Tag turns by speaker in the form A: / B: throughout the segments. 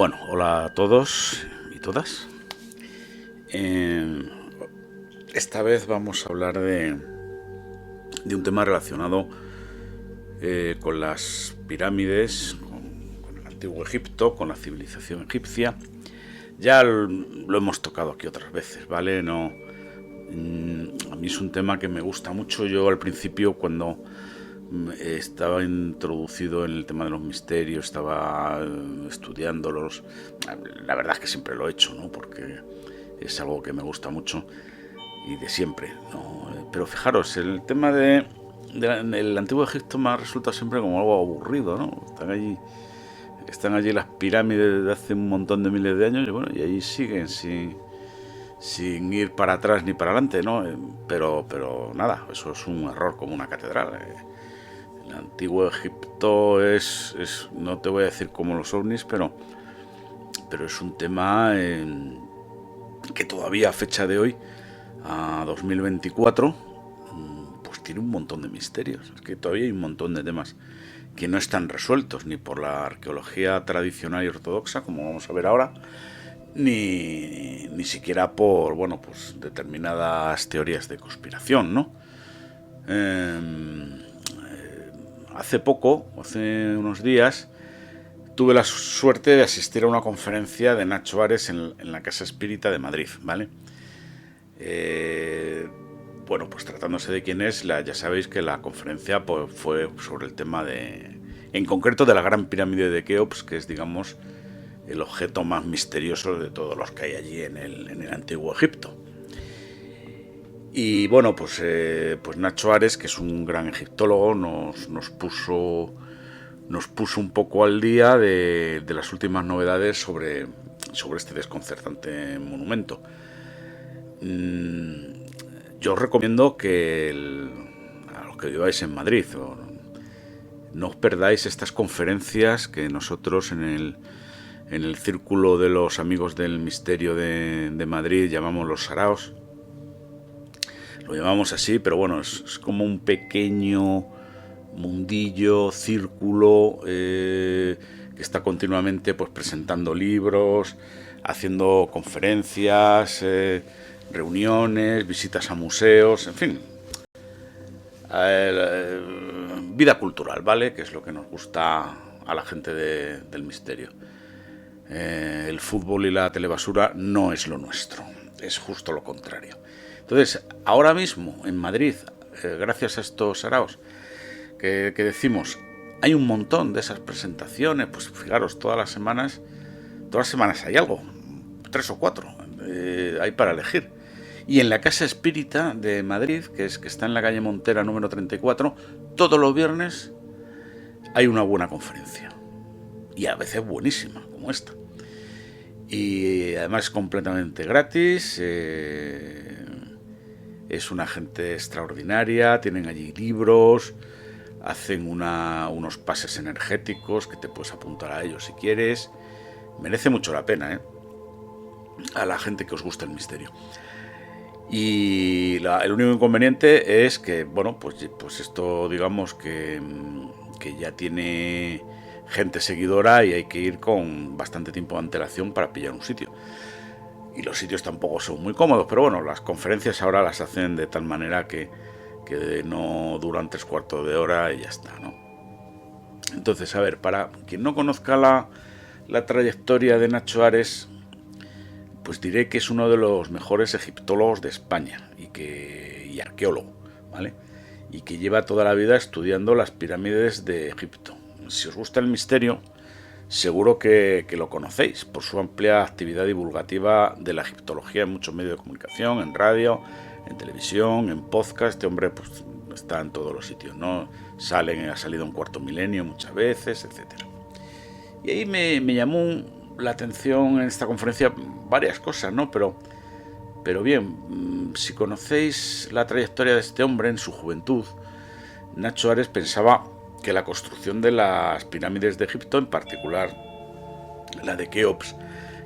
A: Bueno, hola a todos y todas. Eh, Esta vez vamos a hablar de un tema relacionado con las pirámides, con el antiguo Egipto, con la civilización egipcia. Ya lo hemos tocado aquí otras veces, ¿vale? No, a mí es un tema que me gusta mucho. Yo al principio, cuando estaba introducido en el tema de los misterios, estaba estudiándolos. La verdad es que siempre lo he hecho, ¿no? Porque es algo que me gusta mucho y de siempre, ¿no? Pero fijaros, el tema del antiguo Egipto me ha resultado siempre como algo aburrido, ¿no? Están allí las pirámides de hace un montón de miles de años y bueno, y ahí siguen sin ir para atrás ni para adelante, ¿no? Pero nada, eso es un error como una catedral. El antiguo Egipto no te voy a decir como los ovnis, pero es un tema que todavía a fecha de hoy, a 2024, pues tiene un montón de misterios. Es que todavía hay un montón de temas que no están resueltos ni por la arqueología tradicional y ortodoxa, como vamos a ver ahora, ni siquiera por, bueno, pues determinadas teorías de conspiración, ¿no? Hace unos días, tuve la suerte de asistir a una conferencia de Nacho Ares en la Casa Espírita de Madrid, ¿vale? Bueno, pues tratándose de quién es, ya sabéis que la conferencia pues, fue sobre el tema en concreto de la Gran Pirámide de Keops, que es, digamos, el objeto más misterioso de todos los que hay allí en el antiguo Egipto. Y bueno, pues Nacho Ares, que es un gran egiptólogo, nos puso un poco al día de las últimas novedades sobre este desconcertante monumento. Yo os recomiendo que a los que viváis en Madrid, no os perdáis estas conferencias que nosotros en el círculo de los amigos del misterio de Madrid llamamos los saraos. Lo llamamos así, pero bueno, es como un pequeño mundillo, círculo, que está continuamente pues presentando libros, haciendo conferencias, reuniones, visitas a museos, en fin, vida cultural, ¿vale? Que es lo que nos gusta a la gente del misterio. El fútbol y la telebasura no es lo nuestro, es justo lo contrario. Entonces, ahora mismo en Madrid, gracias a estos saraos que decimos, hay un montón de esas presentaciones. Pues fijaros, todas las semanas hay algo, 3 o 4 hay para elegir. Y en la Casa Espírita de Madrid, que está en la calle Montera número 34, todos los viernes hay una buena conferencia. Y a veces buenísima, como esta. Y además es completamente gratis. Es una gente extraordinaria, tienen allí libros, hacen unos pases energéticos que te puedes apuntar a ellos si quieres. Merece mucho la pena, a la gente que os gusta el misterio. Y el único inconveniente es que, bueno, pues esto, digamos que ya tiene gente seguidora y hay que ir con bastante tiempo de antelación para pillar un sitio. Y los sitios tampoco son muy cómodos, pero bueno, las conferencias ahora las hacen de tal manera que no duran 3/4 de hora y ya está, ¿no? Entonces, a ver, para quien no conozca la trayectoria de Nacho Ares, pues diré que es uno de los mejores egiptólogos de España y arqueólogo, ¿vale? Y que lleva toda la vida estudiando las pirámides de Egipto. Si os gusta el misterio, seguro que lo conocéis por su amplia actividad divulgativa de la egiptología en muchos medios de comunicación, en radio, en televisión, en podcast. Este hombre pues está en todos los sitios, ¿no? Ha salido en Cuarto Milenio muchas veces, etcétera. Y ahí me llamó la atención en esta conferencia varias cosas, ¿no? Pero bien, si conocéis la trayectoria de este hombre en su juventud, Nacho Ares pensaba que la construcción de las pirámides de Egipto, en particular la de Keops,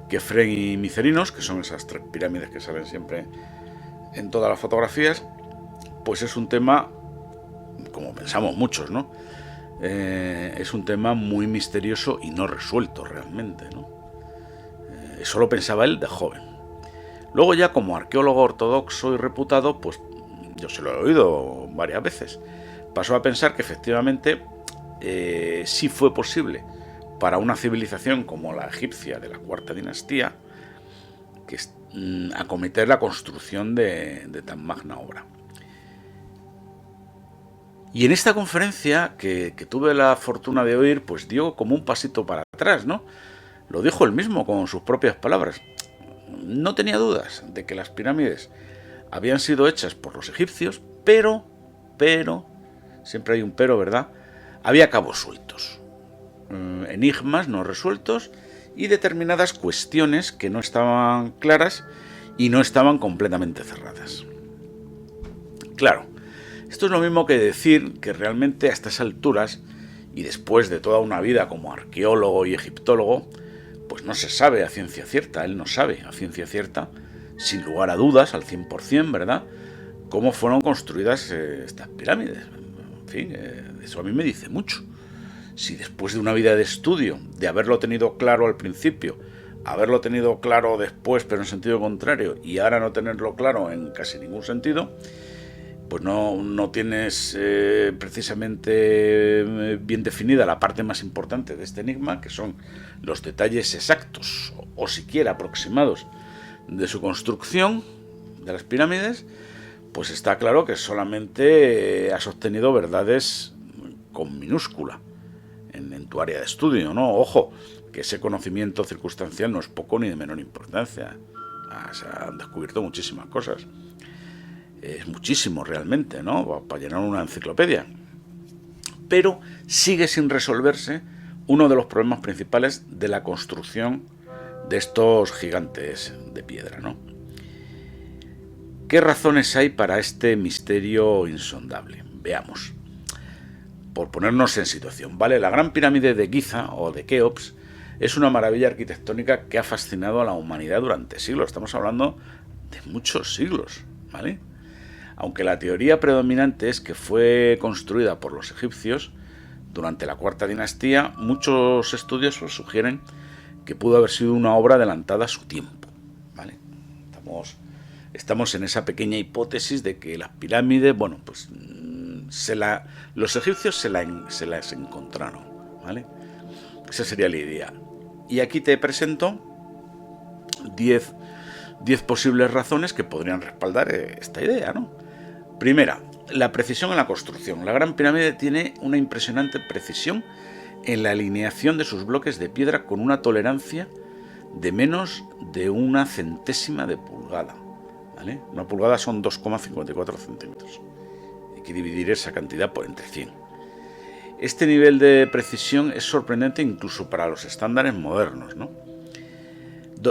A: Kefren y Micerinos, que son esas 3 pirámides que salen siempre en todas las fotografías, pues es un tema, como pensamos muchos, ¿no? Es un tema muy misterioso y no resuelto realmente, ¿no? Eso lo pensaba él de joven. Luego ya como arqueólogo ortodoxo y reputado, pues yo se lo he oído varias veces, pasó a pensar que efectivamente sí fue posible para una civilización como la egipcia de la cuarta dinastía que acometer la construcción de tan magna obra. Y en esta conferencia que tuve la fortuna de oír, pues dio como un pasito para atrás, ¿no? Lo dijo él mismo con sus propias palabras. No tenía dudas de que las pirámides habían sido hechas por los egipcios, pero, siempre hay un pero, ¿verdad? Había cabos sueltos, enigmas no resueltos y determinadas cuestiones que no estaban claras y no estaban completamente cerradas. Claro, esto es lo mismo que decir que realmente a estas alturas, y después de toda una vida como arqueólogo y egiptólogo, pues no se sabe a ciencia cierta, él no sabe a ciencia cierta, sin lugar a dudas, al 100%, ¿verdad?, cómo fueron construidas estas pirámides. En fin, eso a mí me dice mucho. Si después de una vida de estudio, de haberlo tenido claro al principio, haberlo tenido claro después, pero en sentido contrario, y ahora no tenerlo claro en casi ningún sentido, pues no tienes precisamente bien definida la parte más importante de este enigma, que son los detalles exactos o siquiera aproximados de su construcción, de las pirámides, pues está claro que solamente has obtenido verdades con minúscula en tu área de estudio, ¿no? Ojo, que ese conocimiento circunstancial no es poco ni de menor importancia. Se han descubierto muchísimas cosas. Es muchísimo realmente, ¿no?, para llenar una enciclopedia. Pero sigue sin resolverse uno de los problemas principales de la construcción de estos gigantes de piedra, ¿no? ¿Qué razones hay para este misterio insondable? Veamos. Por ponernos en situación, ¿vale? La Gran Pirámide de Giza, o de Keops, es una maravilla arquitectónica que ha fascinado a la humanidad durante siglos. Estamos hablando de muchos siglos, ¿vale? Aunque la teoría predominante es que fue construida por los egipcios durante la cuarta dinastía, muchos estudios sugieren que pudo haber sido una obra adelantada a su tiempo, ¿vale? Estamos en esa pequeña hipótesis de que las pirámides, bueno, pues los egipcios se las encontraron, ¿vale? Esa sería la idea. Y aquí te presento 10 posibles razones que podrían respaldar esta idea, ¿no? Primera, la precisión en la construcción. La Gran Pirámide tiene una impresionante precisión en la alineación de sus bloques de piedra con una tolerancia de menos de una centésima de pulgada, ¿vale? Una pulgada son 2,54 centímetros. Hay que dividir esa cantidad por entre 100. Este nivel de precisión es sorprendente incluso para los estándares modernos, ¿no?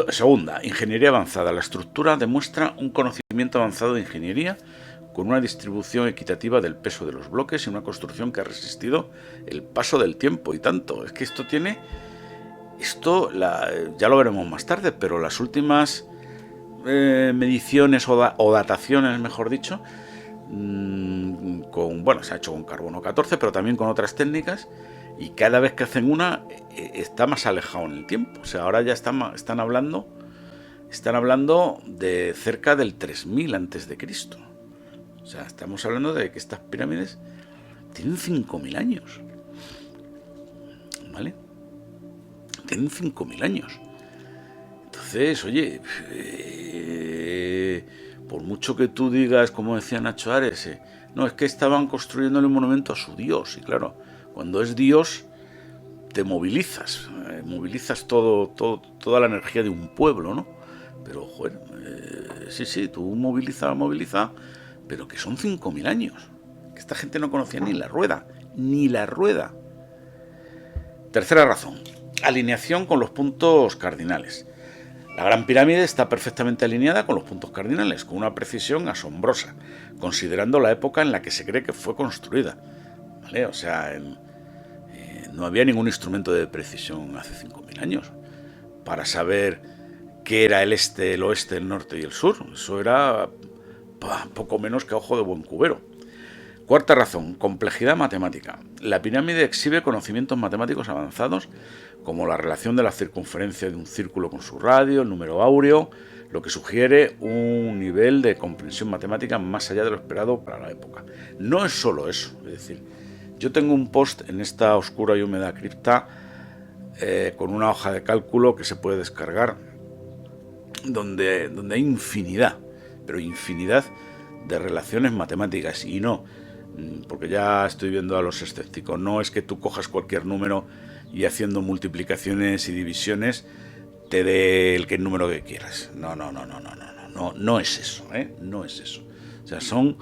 A: Segunda, ingeniería avanzada. La estructura demuestra un conocimiento avanzado de ingeniería con una distribución equitativa del peso de los bloques y una construcción que ha resistido el paso del tiempo y tanto. Es que ya lo veremos más tarde, pero las últimas mediciones o dataciones, mejor dicho, se ha hecho con carbono 14, pero también con otras técnicas, y cada vez que hacen una está más alejado en el tiempo. O sea, ahora ya están hablando de cerca del 3000 antes de Cristo. O sea, estamos hablando de que estas pirámides tienen 5000 años, ¿vale? Tienen 5000 años. Entonces, oye, por mucho que tú digas, como decía Nacho Ares, no, es que estaban construyéndole un monumento a su Dios. Y claro, cuando es Dios, te movilizas toda la energía de un pueblo, ¿no? Pero, joder, sí, tú moviliza, pero que son 5000 años. Que esta gente no conocía ni la rueda. Tercera razón, alineación con los puntos cardinales. La Gran Pirámide está perfectamente alineada con los puntos cardinales, con una precisión asombrosa, considerando la época en la que se cree que fue construida, ¿vale? O sea, no había ningún instrumento de precisión hace 5000 años para saber qué era el este, el oeste, el norte y el sur. Eso era poco menos que a ojo de buen cubero. Cuarta razón, complejidad matemática. La pirámide exhibe conocimientos matemáticos avanzados, como la relación de la circunferencia de un círculo con su radio, el número áureo, lo que sugiere un nivel de comprensión matemática más allá de lo esperado para la época. No es solo eso, es decir, yo tengo un post en esta oscura y húmeda cripta con una hoja de cálculo que se puede descargar, donde hay infinidad, pero infinidad de relaciones matemáticas, y no, porque ya estoy viendo a los escépticos, no es que tú cojas cualquier número y haciendo multiplicaciones y divisiones te dé el número que quieras. No es eso, no es eso. O sea, son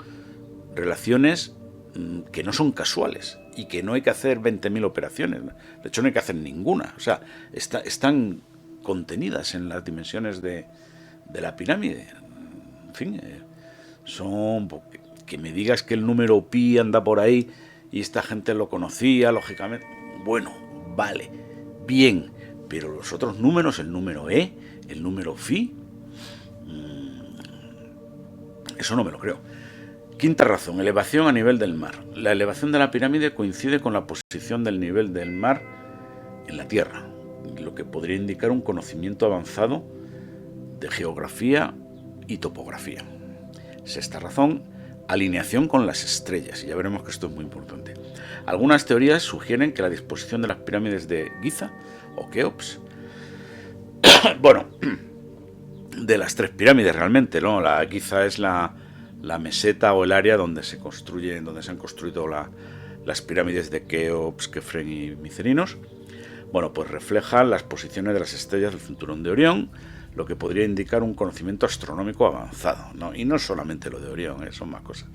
A: relaciones que no son casuales y que no hay que hacer 20.000 operaciones. De hecho, no hay que hacer ninguna. O sea, están contenidas en las dimensiones de la pirámide. En fin, son... Que me digas que el número pi anda por ahí y esta gente lo conocía, lógicamente. Bueno, vale, bien, pero los otros números, el número e, el número phi, eso no me lo creo. Quinta razón, elevación a nivel del mar. La elevación de la pirámide coincide con la posición del nivel del mar en la Tierra, lo que podría indicar un conocimiento avanzado de geografía y topografía. Sexta razón, alineación con las estrellas, y ya veremos que esto es muy importante. Algunas teorías sugieren que la disposición de las pirámides de Giza o Keops, bueno, de las tres pirámides realmente, ¿no? La Giza es la meseta o el área donde se han construido las pirámides de Keops, Kefren y Micerinos. Bueno, pues reflejan las posiciones de las estrellas del cinturón de Orión, lo que podría indicar un conocimiento astronómico avanzado, ¿no? Y no solamente lo de Orión, son más cosas.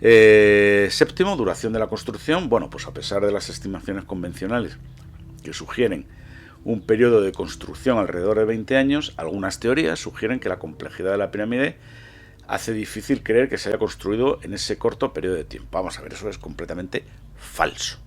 A: Séptimo, duración de la construcción. Bueno, pues a pesar de las estimaciones convencionales que sugieren un periodo de construcción alrededor de 20 años, algunas teorías sugieren que la complejidad de la pirámide hace difícil creer que se haya construido en ese corto periodo de tiempo. Vamos a ver, eso es completamente falso.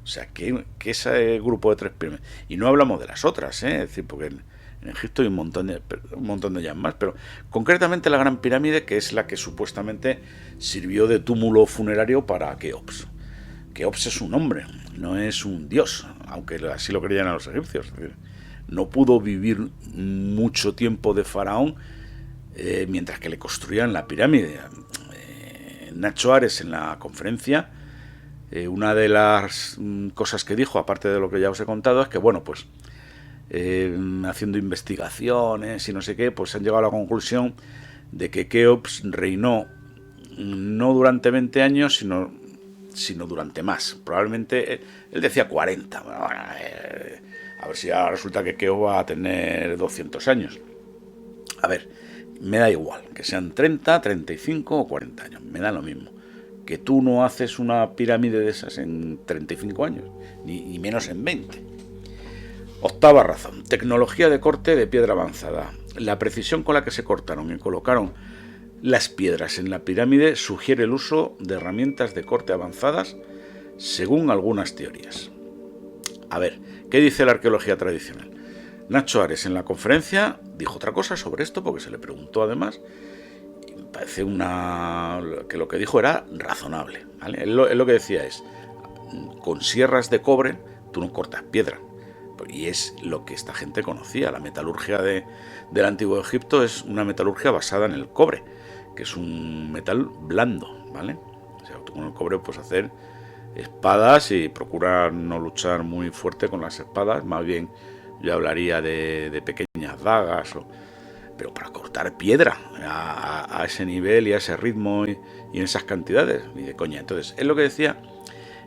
A: O sea, que ese grupo de tres pirámides... Y no hablamos de las otras, es decir, porque en Egipto hay un montón de ellas más, pero concretamente la Gran Pirámide, que es la que supuestamente sirvió de túmulo funerario para Keops. Keops es un hombre, no es un dios, aunque así lo creían a los egipcios. Es decir, no pudo vivir mucho tiempo de faraón mientras que le construían la pirámide. Nacho Ares, en la conferencia, una de las cosas que dijo, aparte de lo que ya os he contado, es que, bueno, pues haciendo investigaciones y no sé qué, pues han llegado a la conclusión de que Keops reinó no durante 20 años, sino durante más. Probablemente, él decía 40. Bueno, a ver si ahora resulta que Keops va a tener 200 años. A ver, me da igual, que sean 30, 35 o 40 años, me da lo mismo. Que tú no haces una pirámide de esas en 35 años, ni menos en 20. Octava razón, tecnología de corte de piedra avanzada. La precisión con la que se cortaron y colocaron las piedras en la pirámide sugiere el uso de herramientas de corte avanzadas, según algunas teorías. A ver, ¿qué dice la arqueología tradicional? Nacho Ares en la conferencia dijo otra cosa sobre esto, porque se le preguntó además, y me parece que lo que dijo era razonable, ¿vale? Él lo que decía es, con sierras de cobre tú no cortas piedra, y es lo que esta gente conocía. La metalurgia del antiguo Egipto es una metalurgia basada en el cobre, que es un metal blando, ¿vale? O sea, tú con el cobre puedes hacer espadas y procurar no luchar muy fuerte con las espadas, más bien yo hablaría de pequeñas dagas, pero para cortar piedra a ese nivel y a ese ritmo y en esas cantidades, ni de coña. Entonces, él lo que decía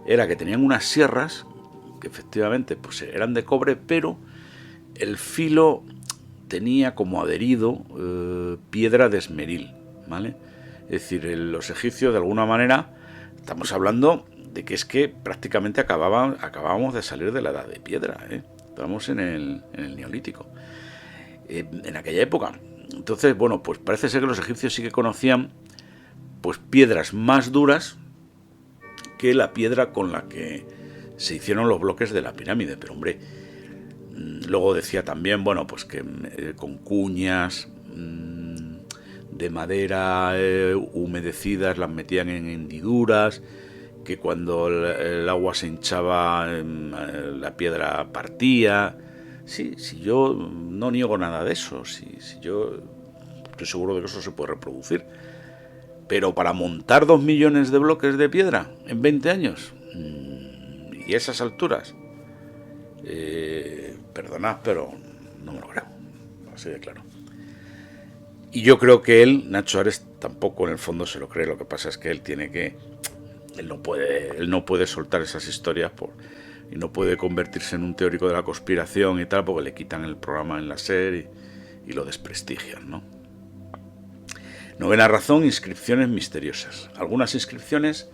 A: era que tenían unas sierras que efectivamente pues eran de cobre, pero el filo tenía como adherido piedra de esmeril, ¿vale? Es decir, los egipcios de alguna manera, estamos hablando de que es que prácticamente acabábamos de salir de la edad de piedra, Estamos en el neolítico, en aquella época. Entonces, bueno, pues parece ser que los egipcios sí que conocían pues piedras más duras que la piedra con la que se hicieron los bloques de la pirámide. Pero hombre, luego decía también, bueno, pues que con cuñas de madera humedecidas las metían en hendiduras, que cuando el agua se hinchaba la piedra partía. Sí, yo no niego nada de eso, si yo estoy seguro de que eso se puede reproducir. Pero para montar 2 millones de bloques de piedra en 20 años, y esas alturas, perdonad, pero no me lo creo, así de claro. Y yo creo que Nacho Ares, tampoco en el fondo se lo cree. Lo que pasa es que él no puede soltar esas historias y no puede convertirse en un teórico de la conspiración y tal, porque le quitan el programa en la SER y lo desprestigian, ¿no? Novena razón, inscripciones misteriosas. Algunas inscripciones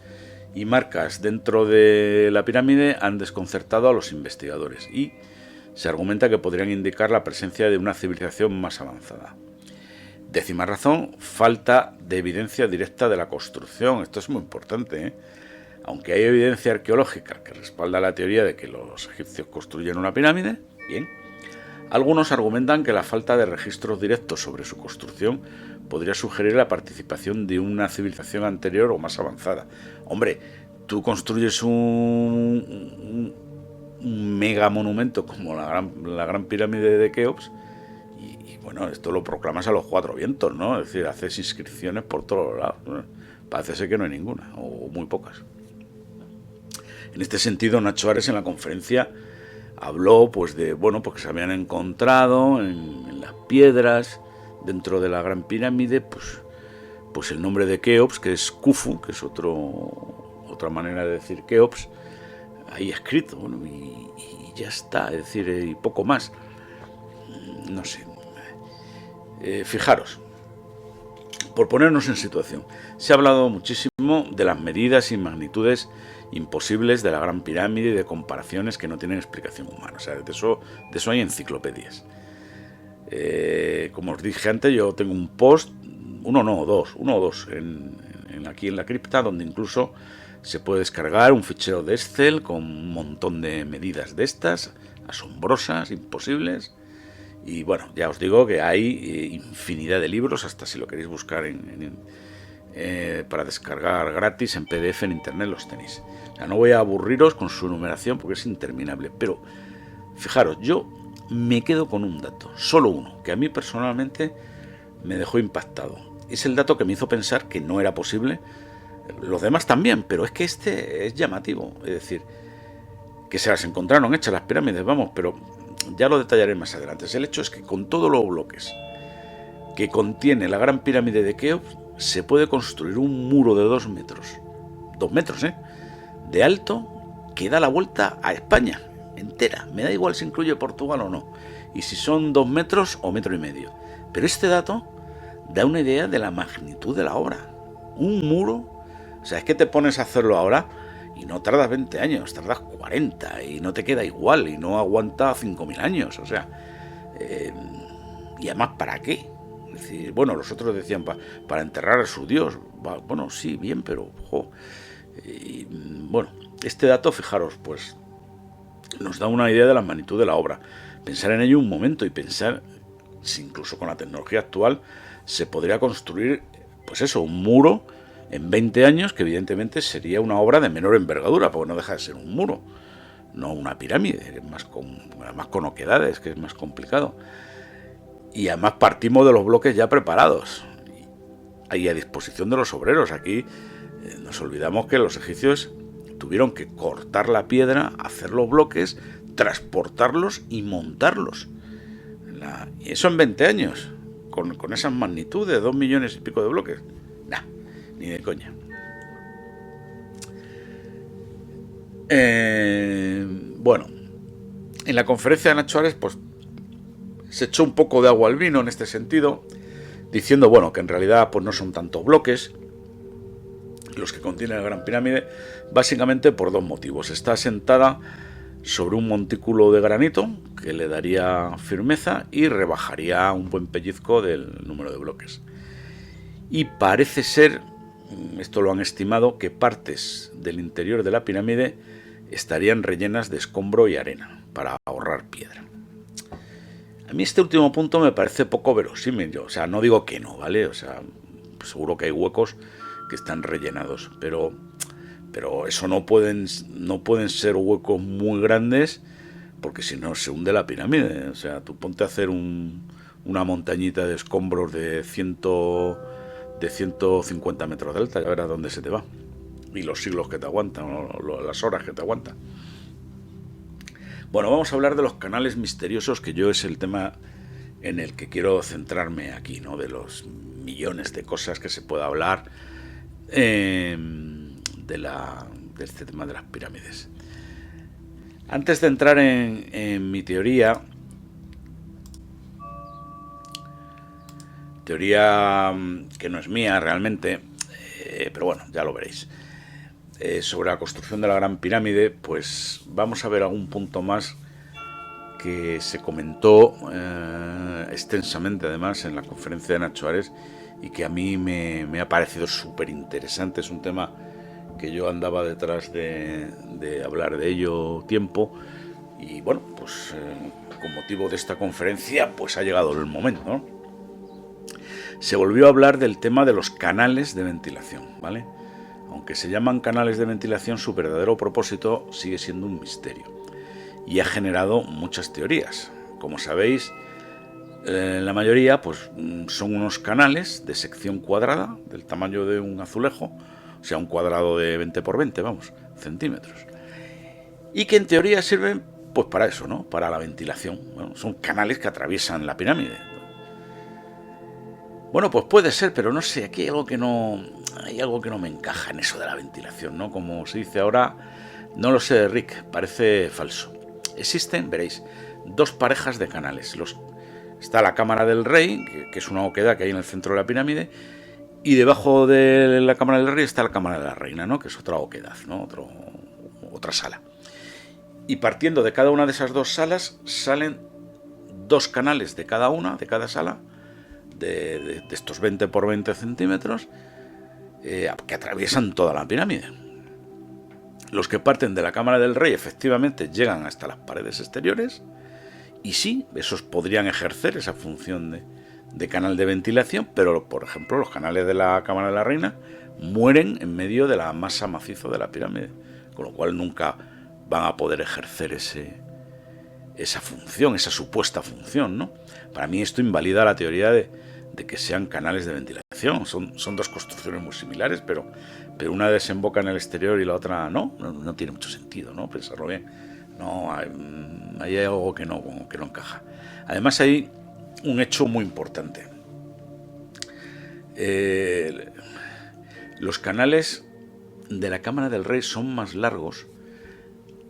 A: y marcas dentro de la pirámide han desconcertado a los investigadores y se argumenta que podrían indicar la presencia de una civilización más avanzada. Décima razón, falta de evidencia directa de la construcción. Esto es muy importante, ¿eh? Aunque hay evidencia arqueológica que respalda la teoría de que los egipcios construyeron una pirámide, bien, algunos argumentan que la falta de registros directos sobre su construcción podría sugerir la participación de una civilización anterior o más avanzada. Hombre, tú construyes un mega monumento como la gran pirámide de Keops y bueno, esto lo proclamas a los 4 vientos, ¿no? Es decir, haces inscripciones por todos lados. Parece ser que no hay ninguna, o muy pocas. En este sentido, Nacho Ares en la conferencia habló pues de, bueno, pues que se habían encontrado en las piedras dentro de la gran pirámide, pues el nombre de Keops, que es Khufu, que es otra manera de decir Keops, ahí escrito, bueno, y ya está, es decir, y poco más. No sé. Fijaros, por ponernos en situación, se ha hablado muchísimo de las medidas y magnitudes imposibles de la Gran Pirámide y de comparaciones que no tienen explicación humana. O sea, de eso hay enciclopedias. Como os dije antes, yo tengo un post, uno o dos, aquí en la cripta, donde incluso se puede descargar un fichero de Excel con un montón de medidas de estas, asombrosas, imposibles. Y bueno, ya os digo que hay infinidad de libros, hasta si lo queréis buscar para descargar gratis en PDF en internet los tenéis. O sea, no voy a aburriros con su enumeración porque es interminable, pero fijaros, yo me quedo con un dato, solo uno, que a mí personalmente me dejó impactado. Es el dato que me hizo pensar que no era posible. Los demás también, pero es que este es llamativo. Es decir, que se las encontraron hechas las pirámides, vamos, pero ya lo detallaré más adelante. El hecho es que con todos los bloques que contiene la gran pirámide de Keops, se puede construir un muro de 2 metros. 2 metros, de alto, que da la vuelta a España entera. Me da igual si incluye Portugal o no. Y si son 2 metros o 1,5 metros. Pero este dato da una idea de la magnitud de la obra. Un muro. O sea, es que te pones a hacerlo ahora y no tardas 20 años, tardas 40 y no te queda igual y no aguanta 5.000 años. O sea, y además, ¿para qué? Es decir, bueno, los otros decían para enterrar a su dios. Bueno, sí, bien, pero bueno, este dato, fijaros, pues nos da una idea de la magnitud de la obra. Pensar en ello un momento y pensar si incluso con la tecnología actual se podría construir, pues eso, un muro en 20 años, que evidentemente sería una obra de menor envergadura, porque no deja de ser un muro, no una pirámide, que es más con oquedades, que es más complicado. Y además partimos de los bloques ya preparados y a disposición de los obreros. Aquí nos olvidamos que los egipcios tuvieron que cortar la piedra, hacer los bloques, transportarlos y montarlos. Y eso en 20 años, con esas magnitudes, 2 millones y pico de bloques. Nah, ni de coña. Bueno, en la conferencia de Nacho Ares, pues se echó un poco de agua al vino en este sentido, diciendo, bueno, que en realidad pues no son tantos bloques los que contiene la Gran Pirámide, básicamente por 2 motivos. Está asentada sobre un montículo de granito que le daría firmeza y rebajaría un buen pellizco del número de bloques. Y parece ser, esto lo han estimado, que partes del interior de la pirámide estarían rellenas de escombro y arena para ahorrar piedra. A mí este último punto me parece poco verosímil. Yo, o sea, no digo que no, ¿vale? O sea, seguro que hay huecos que están rellenados, pero eso no pueden ser huecos muy grandes, porque si no se hunde la pirámide. O sea, tú ponte a hacer una montañita de escombros de 150 metros de alta, ya verás dónde se te va. Y los siglos que te aguantan, o las horas que te aguantan. Bueno, vamos a hablar de los canales misteriosos, que yo es el tema en el que quiero centrarme aquí, ¿no? De los millones de cosas que se puede hablar de este tema de las pirámides. Antes de entrar en mi teoría que no es mía realmente, pero bueno, ya lo veréis, sobre la construcción de la Gran Pirámide, pues vamos a ver algún punto más que se comentó extensamente además en la conferencia de Nacho Ares, y que a mí me ha parecido súper interesante. Es un tema que yo andaba detrás de hablar de ello tiempo, y bueno, pues con motivo de esta conferencia pues ha llegado el momento, ¿no? Se volvió a hablar del tema de los canales de ventilación, ¿vale? Aunque se llaman canales de ventilación, su verdadero propósito sigue siendo un misterio y ha generado muchas teorías. Como sabéis, la mayoría pues son unos canales de sección cuadrada del tamaño de un azulejo, o sea, un cuadrado de 20 por 20, vamos, centímetros, y que en teoría sirven pues para eso, ¿no? Para la ventilación. Bueno, son canales que atraviesan la pirámide. Bueno, pues puede ser, pero no sé, aquí hay algo que no me encaja en eso de la ventilación, ¿no? Como se dice ahora, no lo sé, Rick, parece falso. Existen, veréis, dos parejas de canales. Está la Cámara del Rey, que es una oquedad que hay en el centro de la pirámide, y debajo de la Cámara del Rey está la Cámara de la Reina, ¿no? Que es otra oquedad, ¿no? Otra sala. Y partiendo de cada una de esas dos salas salen dos canales de cada sala, de estos 20 por 20 centímetros, que atraviesan toda la pirámide. Los que parten de la Cámara del Rey efectivamente llegan hasta las paredes exteriores, y sí, esos podrían ejercer esa función de canal de ventilación, pero por ejemplo los canales de la Cámara de la Reina mueren en medio de la masa maciza de la pirámide, con lo cual nunca van a poder ejercer esa función, esa supuesta función, ¿no? Para mí esto invalida la teoría de que sean canales de ventilación. Son dos construcciones muy similares, pero una desemboca en el exterior y la otra no tiene mucho sentido, ¿no? Pensarlo bien. No, hay algo que no encaja. Además hay un hecho muy importante. Los canales de la Cámara del Rey son más largos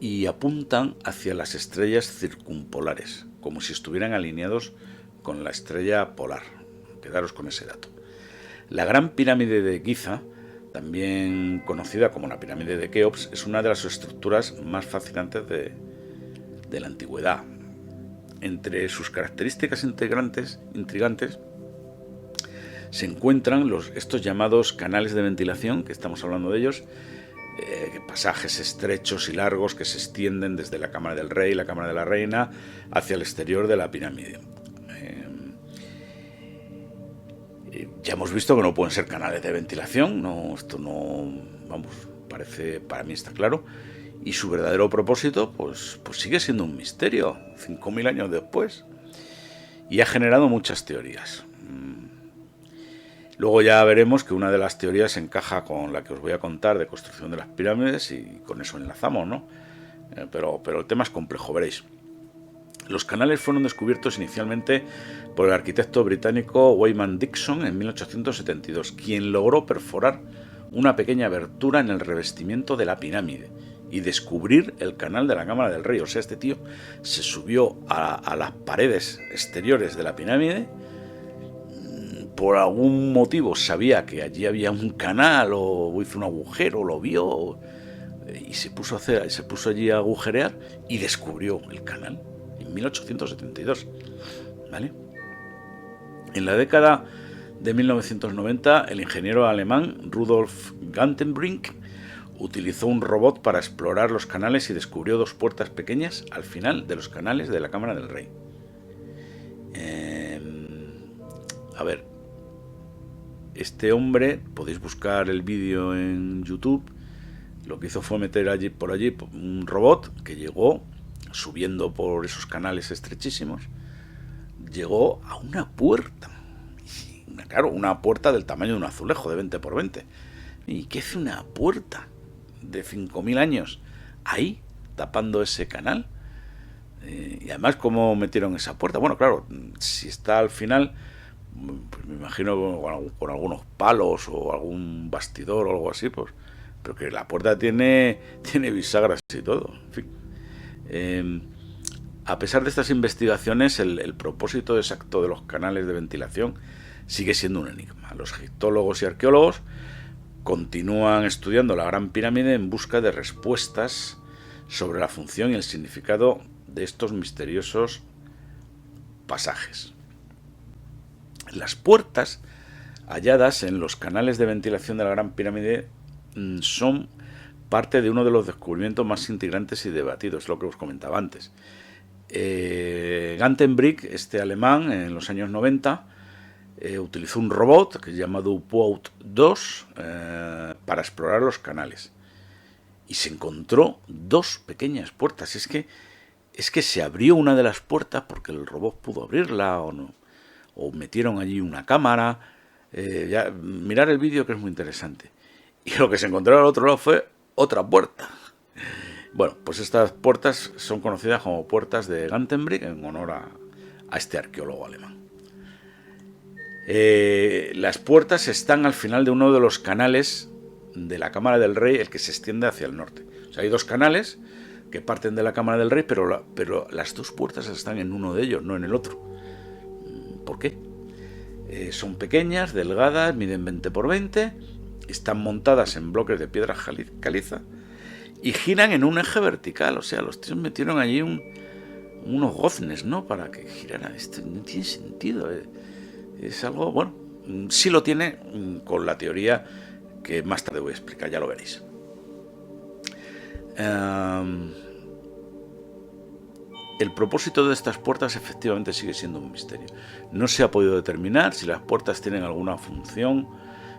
A: y apuntan hacia las estrellas circumpolares, como si estuvieran alineados con la estrella polar. Quedaros con ese dato. La Gran Pirámide de Giza, también conocida como la Pirámide de Keops, es una de las estructuras más fascinantes de la antigüedad. Entre sus características intrigantes se encuentran estos llamados canales de ventilación, que estamos hablando de ellos, pasajes estrechos y largos que se extienden desde la Cámara del Rey y la Cámara de la Reina hacia el exterior de la pirámide. Ya hemos visto que no pueden ser canales de ventilación, esto no, vamos, para mí está claro, y su verdadero propósito pues sigue siendo un misterio 5.000 años después, y ha generado muchas teorías. Luego ya veremos que una de las teorías encaja con la que os voy a contar de construcción de las pirámides, y con eso enlazamos, ¿no? Pero el tema es complejo, veréis. Los canales fueron descubiertos inicialmente por el arquitecto británico Wyman Dixon en 1872, quien logró perforar una pequeña abertura en el revestimiento de la pirámide y descubrir el canal de la Cámara del Rey. O sea, este tío se subió a las paredes exteriores de la pirámide, por algún motivo sabía que allí había un canal, o hizo un agujero, lo vio, y se puso allí a agujerear y descubrió el canal. 1872, ¿vale? En la década de 1990, el ingeniero alemán Rudolf Gantenbrink utilizó un robot para explorar los canales y descubrió dos puertas pequeñas al final de los canales de la Cámara del Rey. A ver, este hombre, podéis buscar el vídeo en YouTube, lo que hizo fue meter por allí un robot que llegó, subiendo por esos canales estrechísimos, llegó a una puerta. Claro, una puerta del tamaño de un azulejo de 20 por 20. ¿Y qué hace una puerta de 5.000 años ahí, tapando ese canal? Y además, ¿cómo metieron esa puerta? Bueno, claro, si está al final, pues me imagino con algunos palos o algún bastidor o algo así, pues, pero que la puerta tiene bisagras y todo. En fin. A pesar de estas investigaciones, el propósito exacto de los canales de ventilación sigue siendo un enigma. Los egiptólogos y arqueólogos continúan estudiando la Gran Pirámide en busca de respuestas sobre la función y el significado de estos misteriosos pasajes. Las puertas halladas en los canales de ventilación de la Gran Pirámide son parte de uno de los descubrimientos más intrigantes y debatidos, es lo que os comentaba antes. Gantenbrink, este alemán, en los años 90, utilizó un robot que es llamado U-Boat 2 para explorar los canales. Y se encontró dos pequeñas puertas. Es que se abrió una de las puertas porque el robot pudo abrirla o no. O metieron allí una cámara. Mirar el vídeo, que es muy interesante. Y lo que se encontró al otro lado fue otra puerta. Bueno, pues estas puertas son conocidas como puertas de Gantenbrink en honor a este arqueólogo alemán. Las puertas están al final de uno de los canales de la Cámara del Rey, el que se extiende hacia el norte. O sea, hay dos canales que parten de la Cámara del Rey, pero las dos puertas están en uno de ellos, no en el otro. ¿Por qué? Son pequeñas, delgadas, miden 20 por 20, están montadas en bloques de piedra caliza y giran en un eje vertical. O sea, los tíos metieron allí unos goznes, ¿no?, para que girara. Esto no tiene sentido. Es algo, bueno, sí lo tiene con la teoría que más tarde voy a explicar, ya lo veréis. El propósito de estas puertas efectivamente sigue siendo un misterio. No se ha podido determinar si las puertas tienen alguna función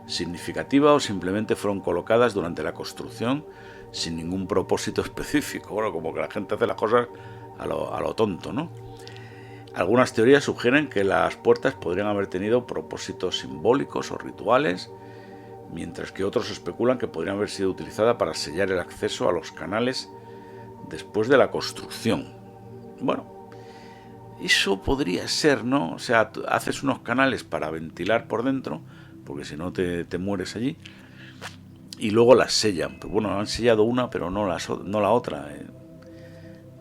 A: significativa o simplemente fueron colocadas durante la construcción sin ningún propósito específico. Bueno, como que la gente hace las cosas a lo tonto, ¿no? Algunas teorías sugieren que las puertas podrían haber tenido propósitos simbólicos o rituales, mientras que otros especulan que podrían haber sido utilizadas para sellar el acceso a los canales después de la construcción. Bueno, eso podría ser, ¿no? O sea, haces unos canales para ventilar por dentro, porque si no te mueres allí, y luego las sellan. Pues bueno, han sellado una, pero no la otra.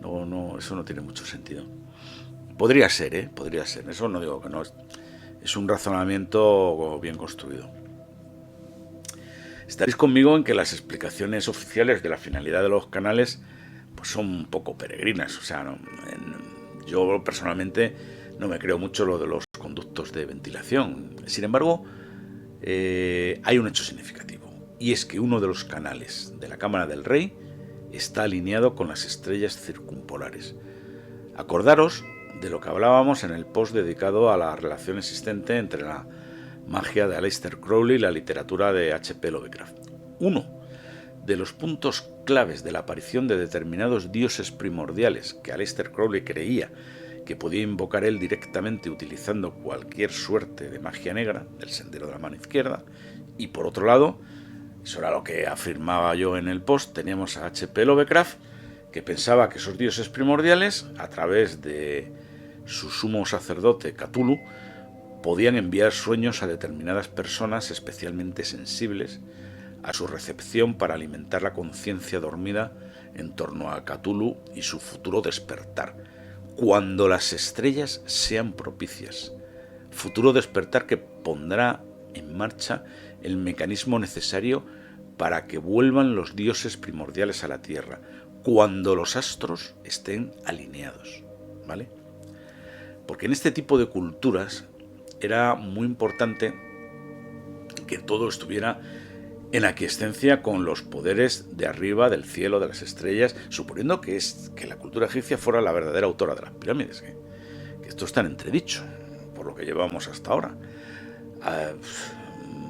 A: No, eso no tiene mucho sentido. Podría ser, podría ser. Eso no digo que no. Es un razonamiento bien construido. Estaréis conmigo en que las explicaciones oficiales de la finalidad de los canales pues son un poco peregrinas. O sea, yo personalmente no me creo mucho lo de los conductos de ventilación. Sin embargo, hay un hecho significativo, y es que uno de los canales de la Cámara del Rey está alineado con las estrellas circumpolares. Acordaros de lo que hablábamos en el post dedicado a la relación existente entre la magia de Aleister Crowley y la literatura de H.P. Lovecraft. Uno de los puntos claves de la aparición de determinados dioses primordiales que Aleister Crowley creía que podía invocar él directamente utilizando cualquier suerte de magia negra del sendero de la mano izquierda, y por otro lado, eso era lo que afirmaba yo en el post, teníamos a H.P. Lovecraft, que pensaba que esos dioses primordiales, a través de su sumo sacerdote Cthulhu, podían enviar sueños a determinadas personas especialmente sensibles a su recepción para alimentar la conciencia dormida en torno a Cthulhu y su futuro despertar, cuando las estrellas sean propicias. Futuro despertar que pondrá en marcha el mecanismo necesario para que vuelvan los dioses primordiales a la Tierra, cuando los astros estén alineados, ¿vale? Porque en este tipo de culturas era muy importante que todo estuviera en aquiescencia con los poderes de arriba, del cielo, de las estrellas, suponiendo que la cultura egipcia fuera la verdadera autora de las pirámides, que esto está en entredicho, por lo que llevamos hasta ahora.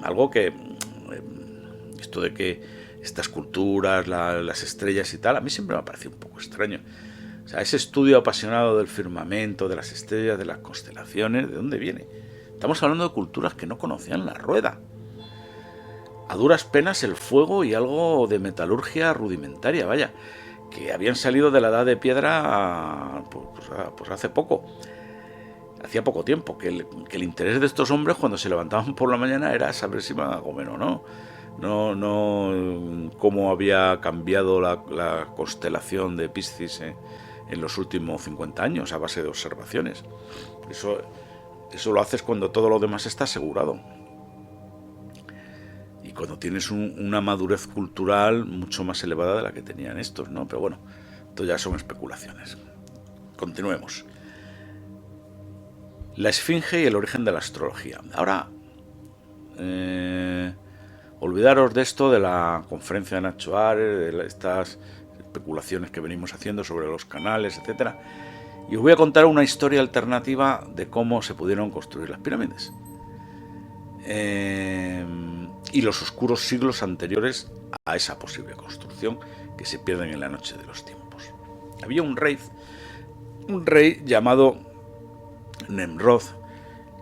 A: Algo que, esto de que estas culturas, las estrellas y tal, a mí siempre me ha parecido un poco extraño. O sea, ese estudio apasionado del firmamento, de las estrellas, de las constelaciones, ¿de dónde viene? Estamos hablando de culturas que no conocían la rueda. A duras penas el fuego y algo de metalurgia rudimentaria, vaya, que habían salido de la edad de piedra pues hace poco. Hacía poco tiempo que el interés de estos hombres cuando se levantaban por la mañana era saber si iban a comer o no. No cómo había cambiado la constelación de Piscis en los últimos 50 años a base de observaciones. Eso lo haces cuando todo lo demás está asegurado. Y cuando tienes una madurez cultural mucho más elevada de la que tenían estos, ¿no? Pero bueno, esto ya son especulaciones. Continuemos. La esfinge y el origen de la astrología. Ahora, olvidaros de esto, de la conferencia de Nacho Ares, de estas especulaciones que venimos haciendo sobre los canales, etcétera. Y os voy a contar una historia alternativa de cómo se pudieron construir las pirámides. Y los oscuros siglos anteriores a esa posible construcción que se pierden en la noche de los tiempos. Había un rey llamado Nemrod,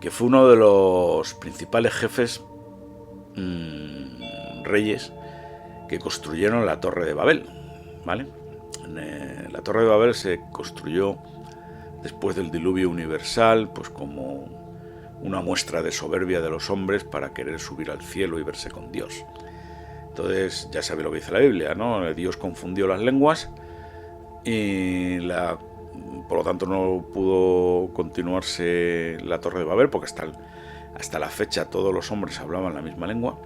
A: que fue uno de los principales jefes reyes que construyeron la Torre de Babel, ¿vale? La Torre de Babel se construyó después del diluvio universal, pues como una muestra de soberbia de los hombres para querer subir al cielo y verse con Dios. Entonces, ya sabe lo que dice la Biblia, ¿no? Dios confundió las lenguas y por lo tanto no pudo continuarse la Torre de Babel, porque hasta la fecha todos los hombres hablaban la misma lengua,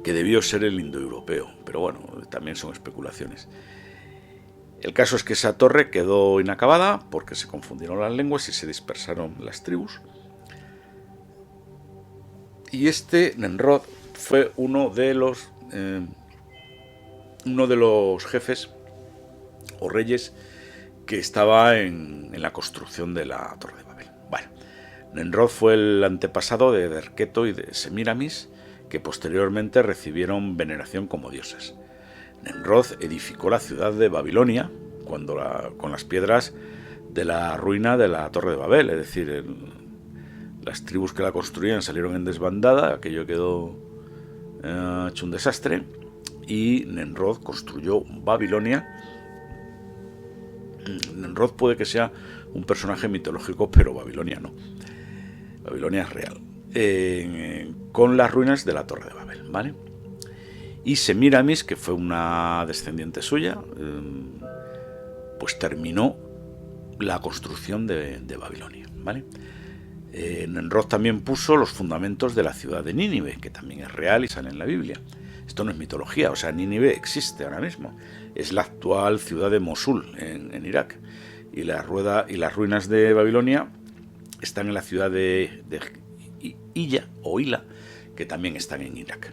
A: que debió ser el indoeuropeo, pero bueno, también son especulaciones. El caso es que esa torre quedó inacabada porque se confundieron las lenguas y se dispersaron las tribus. Y Nemrod fue uno de los jefes o reyes que estaba en la construcción de la Torre de Babel. Bueno, Nemrod fue el antepasado de Derketo y de Semiramis, que posteriormente recibieron veneración como dioses. Nemrod edificó la ciudad de Babilonia con las piedras de la ruina de la Torre de Babel, es decir, las tribus que la construían salieron en desbandada, aquello quedó hecho un desastre, y Nemrod construyó Babilonia. Nemrod puede que sea un personaje mitológico, pero Babilonia no. Babilonia es real. Con las ruinas de la Torre de Babel, ¿vale? Y Semiramis, que fue una descendiente suya, pues terminó la construcción de Babilonia, ¿vale? Nemrod también puso los fundamentos de la ciudad de Nínive, que también es real y sale en la Biblia. Esto no es mitología, o sea, Nínive existe ahora mismo. Es la actual ciudad de Mosul, en Irak. Y las ruinas de Babilonia están en la ciudad de Hila, que también están en Irak.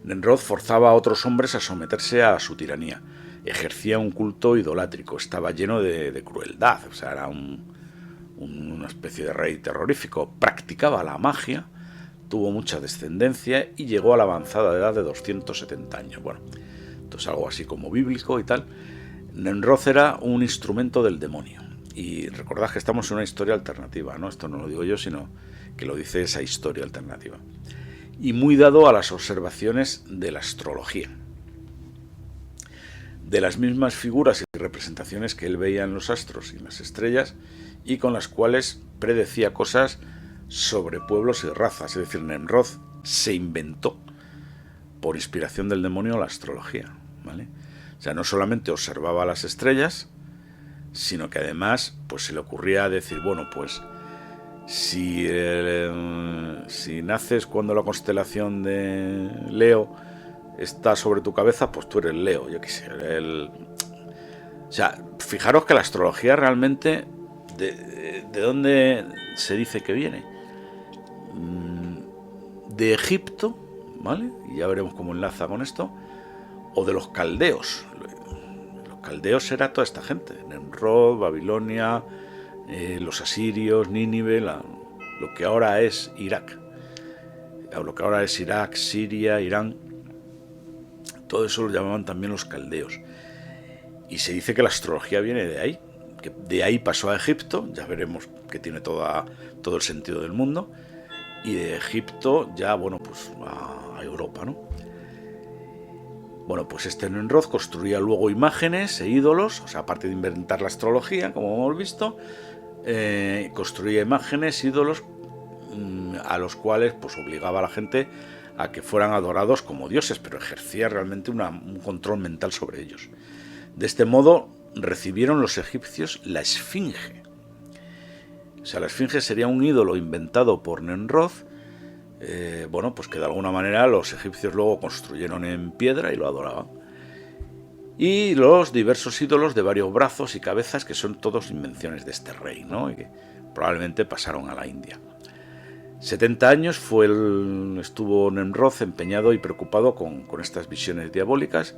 A: Nemrod forzaba a otros hombres a someterse a su tiranía. Ejercía un culto idolátrico, estaba lleno de crueldad, o sea, era una especie de rey terrorífico. Practicaba la magia, tuvo mucha descendencia y llegó a la avanzada edad de 270 años. Bueno, esto es algo así como bíblico y tal. Nemrod era un instrumento del demonio. Y recordad que estamos en una historia alternativa, ¿no? Esto no lo digo yo, sino que lo dice esa historia alternativa. Y muy dado a las observaciones de la astrología. De las mismas figuras y representaciones que él veía en los astros y en las estrellas, y con las cuales predecía cosas sobre pueblos y razas. Es decir, Nemrod se inventó, por inspiración del demonio, la astrología, ¿vale? O sea, no solamente observaba las estrellas, sino que además pues se le ocurría decir, bueno, pues si naces cuando la constelación de Leo está sobre tu cabeza, pues tú eres Leo, yo qué sé. O sea, fijaros que la astrología realmente, ¿de dónde se dice que viene? De Egipto, ¿vale? Y ya veremos cómo enlaza con esto, o de los caldeos. Los caldeos era toda esta gente, Nemrod, Babilonia, los asirios, Nínive, lo que ahora es Irak, Siria, Irán, todo eso lo llamaban también los caldeos. Y se dice que la astrología viene de ahí, que de ahí pasó a Egipto, ya veremos que tiene todo el sentido del mundo, y de Egipto ya, bueno, pues a Europa, ¿no? Bueno, pues este Nimrod construía luego imágenes e ídolos, o sea, aparte de inventar la astrología, como hemos visto, construía imágenes, ídolos, a los cuales pues obligaba a la gente a que fueran adorados como dioses, pero ejercía realmente un control mental sobre ellos. De este modo recibieron los egipcios la esfinge. O sea, la esfinge sería un ídolo inventado por Nimrod, bueno, pues que de alguna manera los egipcios luego construyeron en piedra y lo adoraban. Y los diversos ídolos de varios brazos y cabezas, que son todos invenciones de este rey, ¿no? Y que probablemente pasaron a la India. 70 años estuvo Nimrod empeñado y preocupado con estas visiones diabólicas,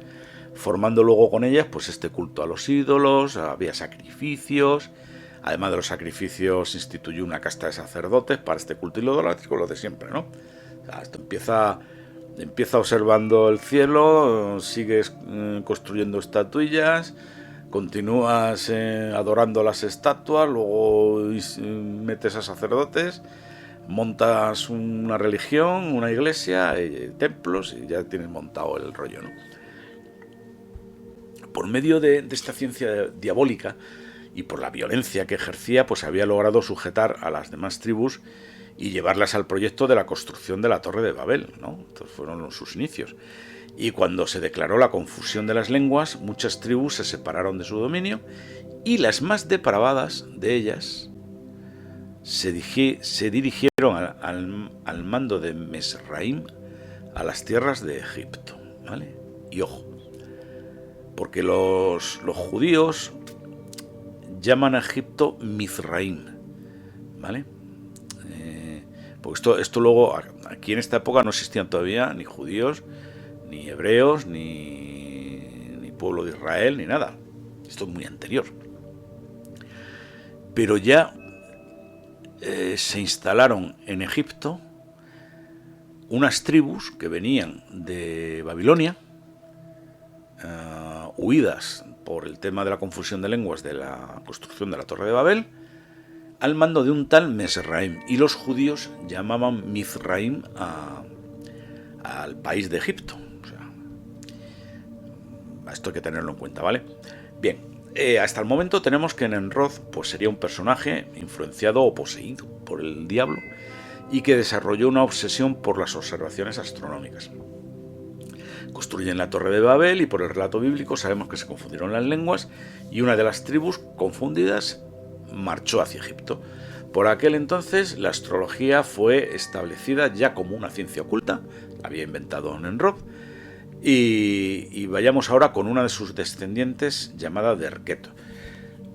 A: formando luego con ellas pues este culto a los ídolos, había sacrificios. Además de los sacrificios, instituyó una casta de sacerdotes para este culto idolátrico, lo de siempre, ¿no? O sea, esto empieza observando el cielo, sigues construyendo estatuillas, continúas adorando las estatuas, luego metes a sacerdotes, montas una religión, una iglesia, templos, y ya tienes montado el rollo, ¿no? Por medio de esta ciencia diabólica y por la violencia que ejercía, pues había logrado sujetar a las demás tribus y llevarlas al proyecto de la construcción de la Torre de Babel, ¿no? Estos fueron sus inicios. Y cuando se declaró la confusión de las lenguas, muchas tribus se separaron de su dominio y las más depravadas de ellas se dirigieron al mando de Mesraim a las tierras de Egipto, ¿vale? Y ojo, porque los judíos llaman a Egipto Mizraim, ¿vale? Porque esto luego, aquí en esta época no existían todavía ni judíos, ni hebreos, ni pueblo de Israel, ni nada. Esto es muy anterior. Pero ya se instalaron en Egipto unas tribus que venían de Babilonia, huidas por el tema de la confusión de lenguas de la construcción de la Torre de Babel, al mando de un tal Mesraim, y los judíos llamaban Mizraim al país de Egipto. O sea, esto hay que tenerlo en cuenta, ¿vale? Bien, hasta el momento tenemos que Nimrod pues sería un personaje influenciado o poseído por el diablo y que desarrolló una obsesión por las observaciones astronómicas. Construyen la Torre de Babel y por el relato bíblico sabemos que se confundieron las lenguas y una de las tribus confundidas marchó hacia Egipto. Por aquel entonces la astrología fue establecida ya como una ciencia oculta, la había inventado Nimrod, y vayamos ahora con una de sus descendientes llamada Derketo.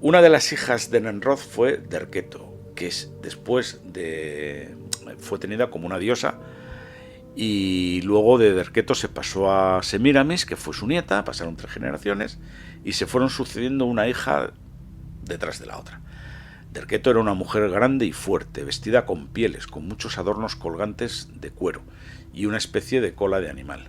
A: Una de las hijas de Nimrod fue Derketo, que fue tenida como una diosa, y luego de Derketo se pasó a Semíramis, que fue su nieta, pasaron 3 generaciones, y se fueron sucediendo una hija detrás de la otra. Derketo era una mujer grande y fuerte, vestida con pieles, con muchos adornos colgantes de cuero y una especie de cola de animal.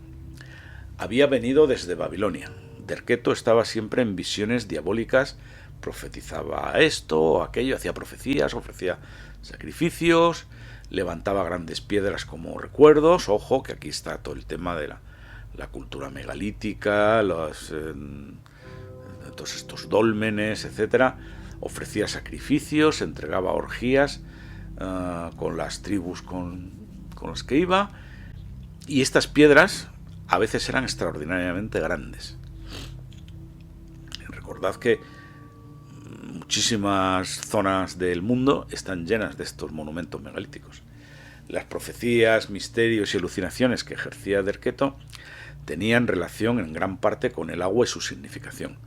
A: Había venido desde Babilonia. Derketo estaba siempre en visiones diabólicas, profetizaba esto o aquello, hacía profecías, ofrecía sacrificios, levantaba grandes piedras como recuerdos. Ojo, que aquí está todo el tema de la cultura megalítica, todos estos dólmenes, etcétera. Ofrecía sacrificios, entregaba orgías con las tribus con las que iba, y estas piedras a veces eran extraordinariamente grandes. Recordad que muchísimas zonas del mundo están llenas de estos monumentos megalíticos. Las profecías, misterios y alucinaciones que ejercía Derketo tenían relación en gran parte con el agua y su significación.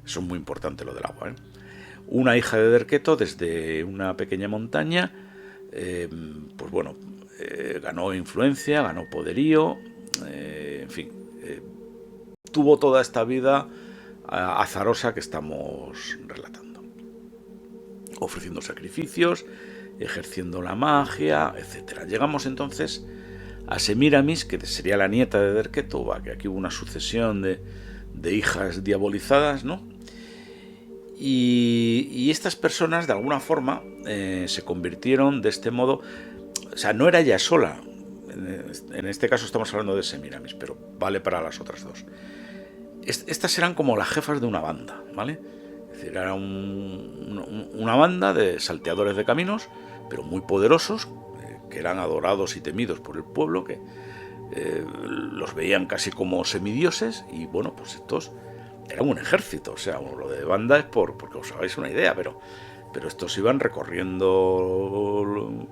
A: Eso es muy importante, lo del agua, ¿eh? Una hija de Derketo, desde una pequeña montaña, pues bueno, ganó influencia, ganó poderío, en fin, tuvo toda esta vida azarosa que estamos relatando. ofreciendo sacrificios, ejerciendo la magia, etc. Llegamos entonces a Semíramis, que sería la nieta de Derketo, que aquí hubo una sucesión de hijas diabolizadas, ¿no? Y estas personas, de alguna forma, se convirtieron de este modo. O sea, no era ella sola. En este caso estamos hablando de Semíramis, pero vale para las otras dos. Estas eran como las jefas de una banda, ¿vale? Es decir, era una banda de salteadores de caminos, pero muy poderosos, que eran adorados y temidos por el pueblo, que los veían casi como semidioses. Y bueno, pues estos eran un ejército. O sea, lo de banda es porque os hagáis una idea, pero estos iban recorriendo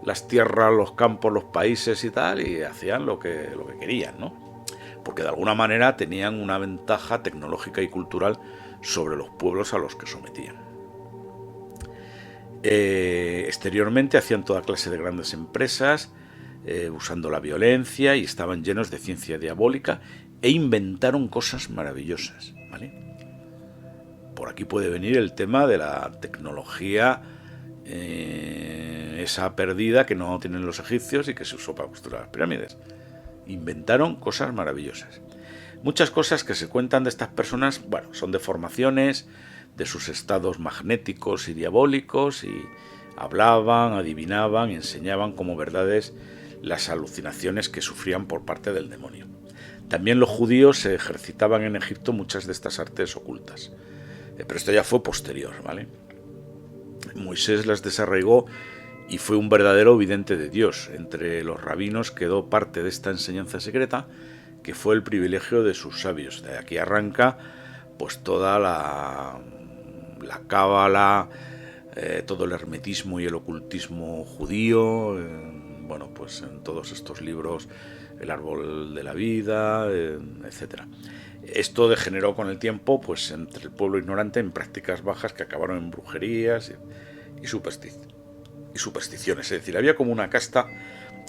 A: las tierras, los campos, los países y tal, y hacían lo que querían, ¿no? Porque de alguna manera tenían una ventaja tecnológica y cultural sobre los pueblos a los que sometían. Exteriormente hacían toda clase de grandes empresas, usando la violencia, y estaban llenos de ciencia diabólica, e inventaron cosas maravillosas, ¿vale? Por aquí puede venir el tema de la tecnología, esa perdida que no tienen los egipcios y que se usó para construir las pirámides. Inventaron cosas maravillosas. Muchas cosas que se cuentan de estas personas, bueno, son deformaciones de sus estados magnéticos y diabólicos, y hablaban, adivinaban, enseñaban como verdades las alucinaciones que sufrían por parte del demonio. También los judíos se ejercitaban en Egipto muchas de estas artes ocultas. Pero esto ya fue posterior, ¿vale? Moisés las desarraigó y fue un verdadero vidente de Dios. Entre los rabinos quedó parte de esta enseñanza secreta, que fue el privilegio de sus sabios. De aquí arranca pues toda la cábala, todo el hermetismo y el ocultismo judío, bueno, pues en todos estos libros, el árbol de la vida, etcétera. Esto degeneró con el tiempo, pues entre el pueblo ignorante, en prácticas bajas que acabaron en brujerías y supersticiones. Es decir, había como una casta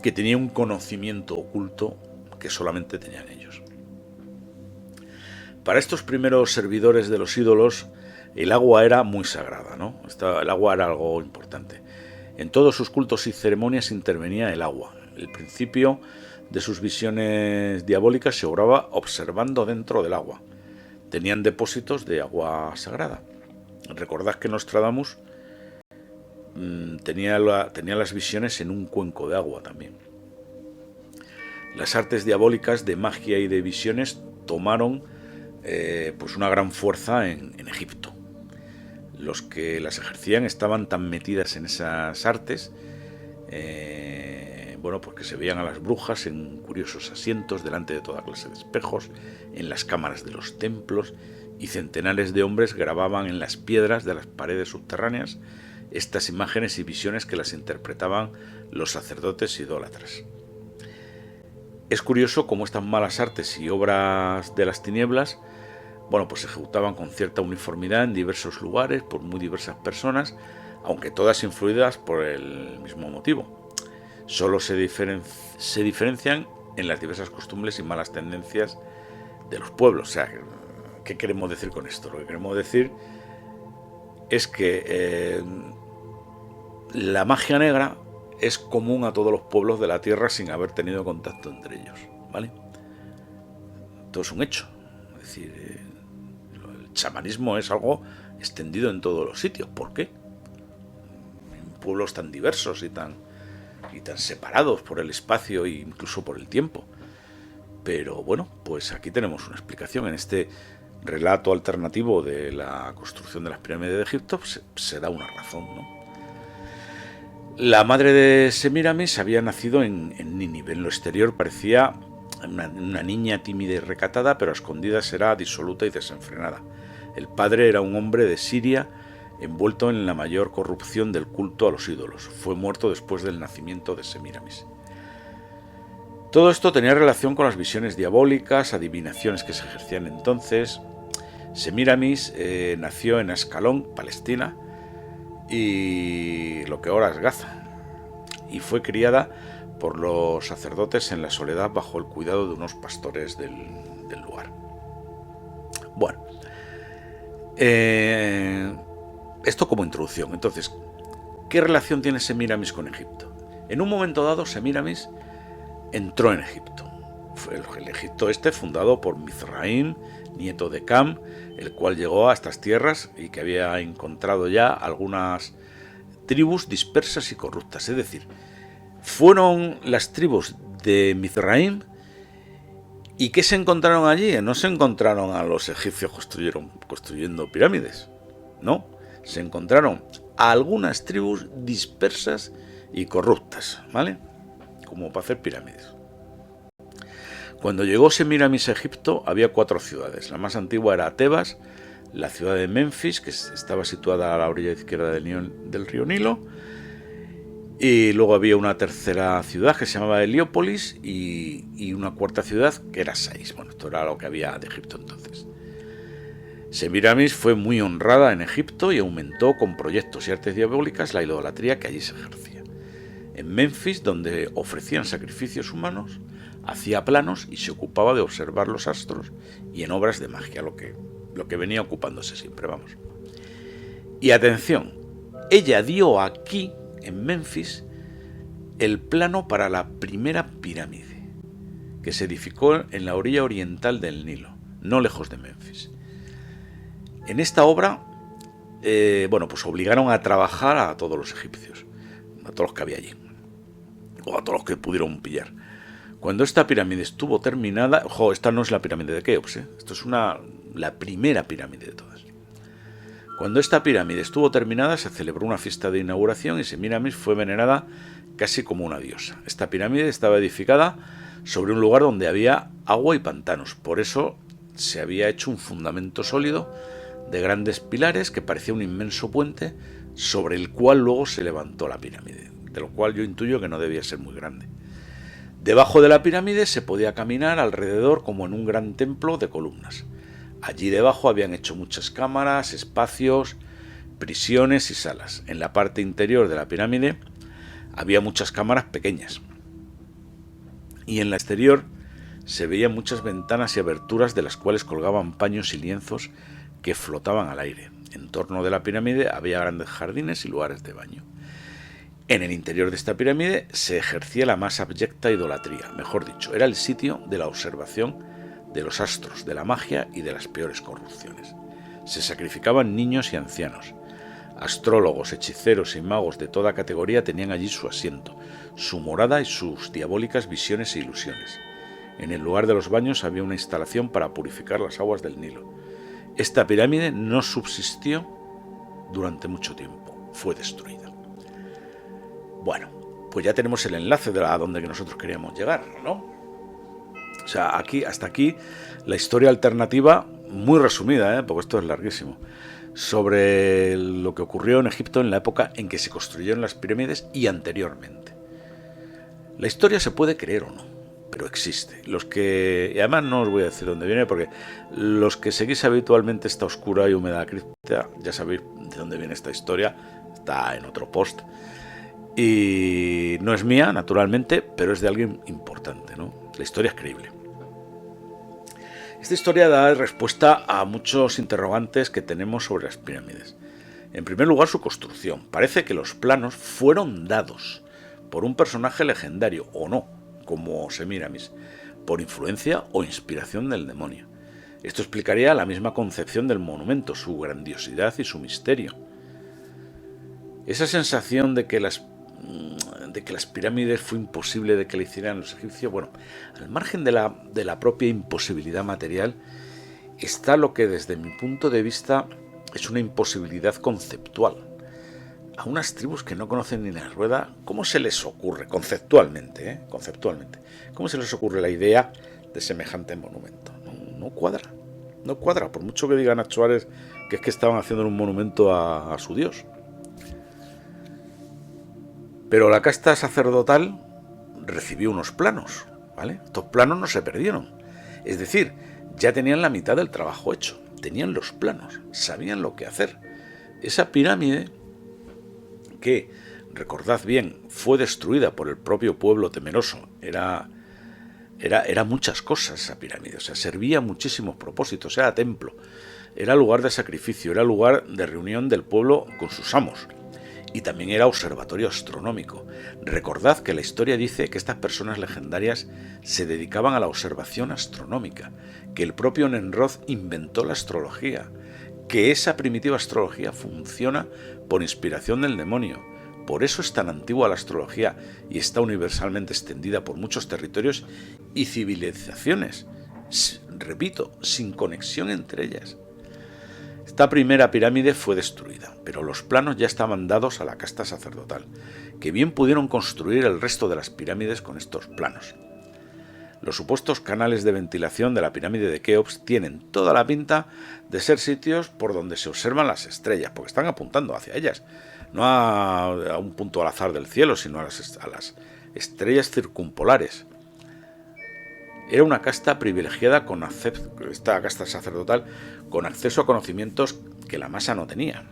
A: que tenía un conocimiento oculto que solamente tenían ellos. Para estos primeros servidores de los ídolos, el agua era muy sagrada, ¿no? El agua era algo importante. En todos sus cultos y ceremonias intervenía el agua. El principio de sus visiones diabólicas se obraba observando dentro del agua. Tenían depósitos de agua sagrada. Recordad que Nostradamus tenía las visiones en un cuenco de agua también. Las artes diabólicas de magia y de visiones tomaron pues una gran fuerza en Egipto. Los que las ejercían estaban tan metidas en esas artes, bueno, pues que se veían a las brujas en curiosos asientos delante de toda clase de espejos, en las cámaras de los templos, y centenares de hombres grababan en las piedras de las paredes subterráneas estas imágenes y visiones que las interpretaban los sacerdotes idólatras. Es curioso cómo estas malas artes y obras de las tinieblas, bueno, pues se ejecutaban con cierta uniformidad en diversos lugares por muy diversas personas, aunque todas influidas por el mismo motivo. Solo se diferencian en las diversas costumbres y malas tendencias de los pueblos. O sea, ¿qué queremos decir con esto? Lo que queremos decir es que la magia negra es común a todos los pueblos de la tierra sin haber tenido contacto entre ellos, ¿vale? Todo es un hecho. Es decir, el chamanismo es algo extendido en todos los sitios. ¿Por qué? En pueblos tan diversos y tan separados por el espacio e incluso por el tiempo. Pero bueno, pues aquí tenemos una explicación. En este relato alternativo de la construcción de las pirámides de Egipto se da una razón, ¿no? La madre de Semíramis había nacido en Nínive. En lo exterior parecía una niña tímida y recatada, pero a escondidas era disoluta y desenfrenada. El padre era un hombre de Siria envuelto en la mayor corrupción del culto a los ídolos. Fue muerto después del nacimiento de Semíramis. Todo esto tenía relación con las visiones diabólicas, adivinaciones que se ejercían entonces. Semíramis nació en Ascalón, Palestina, y lo que ahora es Gaza, y fue criada por los sacerdotes en la soledad bajo el cuidado de unos pastores del lugar. Bueno, esto como introducción. Entonces, ¿qué relación tiene Semíramis con Egipto? En un momento dado, Semíramis entró en Egipto. Fue el Egipto fundado por Mizraim, nieto de Cam, el cual llegó a estas tierras y que había encontrado ya algunas tribus dispersas y corruptas. Es decir, fueron las tribus de Mizraim. ¿Y qué se encontraron allí? No se encontraron a los egipcios construyendo pirámides. No, se encontraron a algunas tribus dispersas y corruptas, ¿vale? Como para hacer pirámides. Cuando llegó Semíramis a Egipto había 4 ciudades. La más antigua era Tebas, la ciudad de Menfis, que estaba situada a la orilla izquierda del río Nilo. Y luego había una tercera ciudad que se llamaba Heliópolis y una cuarta ciudad que era Sais. Bueno, esto era lo que había de Egipto entonces. Semíramis fue muy honrada en Egipto y aumentó con proyectos y artes diabólicas la idolatría que allí se ejercía. En Menfis, donde ofrecían sacrificios humanos, hacía planos y se ocupaba de observar los astros y en obras de magia, lo que venía ocupándose siempre, vamos. Y atención, ella dio aquí, en Menfis, el plano para la primera pirámide, que se edificó en la orilla oriental del Nilo, no lejos de Menfis. En esta obra, pues obligaron a trabajar a todos los egipcios, a todos los que había allí, o a todos los que pudieron pillar. Cuando esta pirámide estuvo terminada, esta no es la pirámide de Keops, esto es la primera pirámide de todas. Cuando esta pirámide estuvo terminada, se celebró una fiesta de inauguración y Semíramis fue venerada casi como una diosa. Esta pirámide estaba edificada sobre un lugar donde había agua y pantanos. Por eso se había hecho un fundamento sólido de grandes pilares que parecía un inmenso puente sobre el cual luego se levantó la pirámide, de lo cual yo intuyo que no debía ser muy grande. Debajo de la pirámide se podía caminar alrededor como en un gran templo de columnas. Allí debajo habían hecho muchas cámaras, espacios, prisiones y salas. En la parte interior de la pirámide había muchas cámaras pequeñas. Y en la exterior se veían muchas ventanas y aberturas de las cuales colgaban paños y lienzos que flotaban al aire. En torno de la pirámide había grandes jardines y lugares de baño. En el interior de esta pirámide se ejercía la más abyecta idolatría, mejor dicho, era el sitio de la observación de los astros, de la magia y de las peores corrupciones. Se sacrificaban niños y ancianos. Astrólogos, hechiceros y magos de toda categoría tenían allí su asiento, su morada y sus diabólicas visiones e ilusiones. En el lugar de los baños había una instalación para purificar las aguas del Nilo. Esta pirámide no subsistió durante mucho tiempo, fue destruida. Bueno, pues ya tenemos el enlace a donde nosotros queríamos llegar, ¿no? O sea, hasta aquí la historia alternativa, muy resumida, porque esto es larguísimo, sobre lo que ocurrió en Egipto en la época en que se construyeron las pirámides y anteriormente. La historia se puede creer o no, pero existe. Y además no os voy a decir dónde viene, porque los que seguís habitualmente esta oscura y húmeda cripta, ya sabéis de dónde viene esta historia, está en otro post. Y no es mía, naturalmente, pero es de alguien importante, ¿no? La historia es creíble. Esta historia da respuesta a muchos interrogantes que tenemos sobre las pirámides. En primer lugar, su construcción. Parece que los planos fueron dados por un personaje legendario, o no, como Semíramis, por influencia o inspiración del demonio. Esto explicaría la misma concepción del monumento, su grandiosidad y su misterio. Esa sensación de que las pirámides fue imposible de que le hicieran los egipcios, bueno, al margen de la propia imposibilidad material, está lo que desde mi punto de vista es una imposibilidad conceptual. A unas tribus que no conocen ni la rueda, ¿cómo se les ocurre, conceptualmente, cómo se les ocurre la idea de semejante monumento? No cuadra, por mucho que digan Nacho Ares que es que estaban haciendo un monumento a su dios. Pero la casta sacerdotal recibió unos planos, ¿vale? Estos planos no se perdieron. Es decir, ya tenían la mitad del trabajo hecho. Tenían los planos, sabían lo que hacer. Esa pirámide, que, recordad bien, fue destruida por el propio pueblo temeroso, era muchas cosas esa pirámide, o sea, servía a muchísimos propósitos, era templo. era lugar de sacrificio, era lugar de reunión del pueblo con sus amos. Y también era observatorio astronómico. Recordad que la historia dice que estas personas legendarias se dedicaban a la observación astronómica, que el propio Nenrod inventó la astrología, que esa primitiva astrología funciona por inspiración del demonio. Por eso es tan antigua la astrología y está universalmente extendida por muchos territorios y civilizaciones. Repito, sin conexión entre ellas. Esta primera pirámide fue destruida, pero los planos ya estaban dados a la casta sacerdotal, que bien pudieron construir el resto de las pirámides con estos planos. Los supuestos canales de ventilación de la pirámide de Keops tienen toda la pinta de ser sitios por donde se observan las estrellas, porque están apuntando hacia ellas, no a un punto al azar del cielo, sino a las estrellas circumpolares. Era una casta privilegiada esta casta sacerdotal con acceso a conocimientos que la masa no tenía.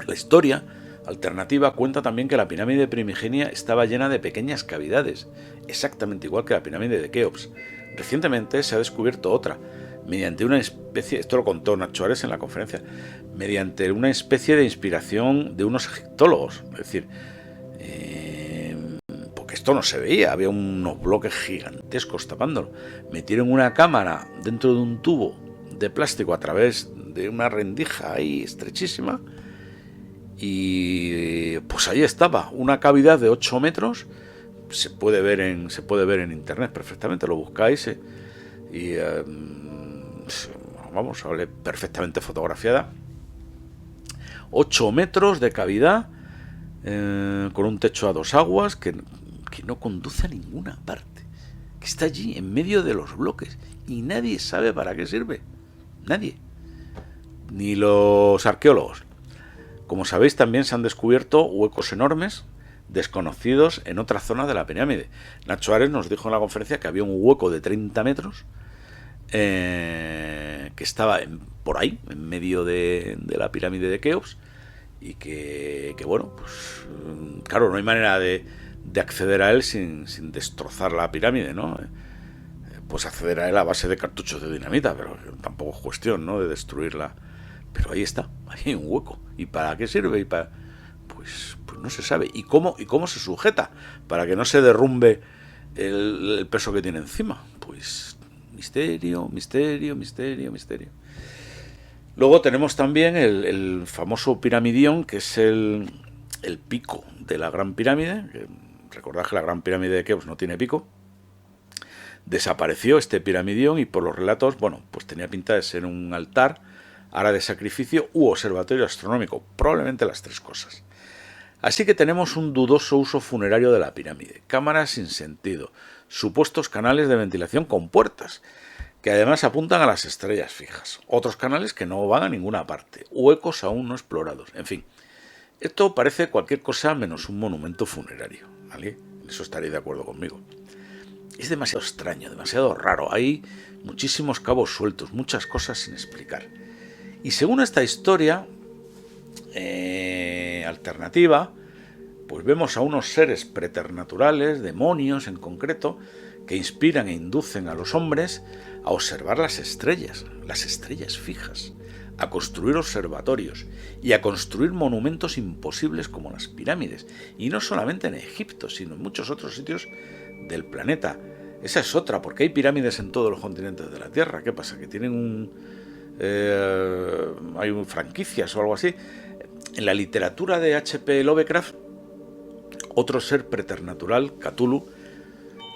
A: La historia alternativa cuenta también que la pirámide primigenia estaba llena de pequeñas cavidades, exactamente igual que la pirámide de Keops. Recientemente se ha descubierto otra, mediante una especie, esto lo contó Nacho Ares en la conferencia, mediante una especie de inspiración de unos egiptólogos, es decir, porque esto no se veía, había unos bloques gigantescos tapándolo. Metieron una cámara dentro de un tubo de plástico a través de una rendija ahí estrechísima y pues ahí estaba, una cavidad de 8 metros, se puede ver en internet perfectamente, lo buscáis y vamos, sale perfectamente fotografiada. 8 metros de cavidad con un techo a 2 aguas que no conduce a ninguna parte, que está allí en medio de los bloques y nadie sabe para qué sirve. Nadie. Ni los arqueólogos. Como sabéis, también se han descubierto huecos enormes desconocidos en otra zona de la pirámide. Nacho Ares nos dijo en la conferencia que había un hueco de 30 metros que estaba por ahí, en medio de la pirámide de Keops, y que bueno, pues claro, no hay manera de acceder a él sin destrozar la pirámide, ¿no? Pues acceder a él a base de cartuchos de dinamita, pero tampoco es cuestión, ¿no?, de destruirla. Pero ahí está, ahí hay un hueco. ¿Y para qué sirve? Pues no se sabe. ¿Y cómo se sujeta para que no se derrumbe el peso que tiene encima? Pues misterio, misterio, misterio, misterio. Luego tenemos también el famoso piramidión, que es el pico de la Gran Pirámide. Recordad que la Gran Pirámide de Keops no tiene pico. Desapareció este piramidión y por los relatos, bueno, pues tenía pinta de ser un altar, área de sacrificio u observatorio astronómico, probablemente las tres cosas. Así que tenemos un dudoso uso funerario de la pirámide, cámaras sin sentido, supuestos canales de ventilación con puertas, que además apuntan a las estrellas fijas, otros canales que no van a ninguna parte, huecos aún no explorados, en fin. Esto parece cualquier cosa menos un monumento funerario, ¿vale? En eso estaréis de acuerdo conmigo. Es demasiado extraño, demasiado raro, hay muchísimos cabos sueltos, muchas cosas sin explicar. Y según esta historia alternativa, pues vemos a unos seres preternaturales, demonios en concreto, que inspiran e inducen a los hombres a observar las estrellas fijas, a construir observatorios y a construir monumentos imposibles como las pirámides, y no solamente en Egipto, sino en muchos otros sitios del planeta. Esa es otra, porque hay pirámides en todos los continentes de la Tierra. ¿Qué pasa? ¿Que tienen hay franquicias o algo así? En la literatura de H.P. Lovecraft, otro ser preternatural, Cthulhu,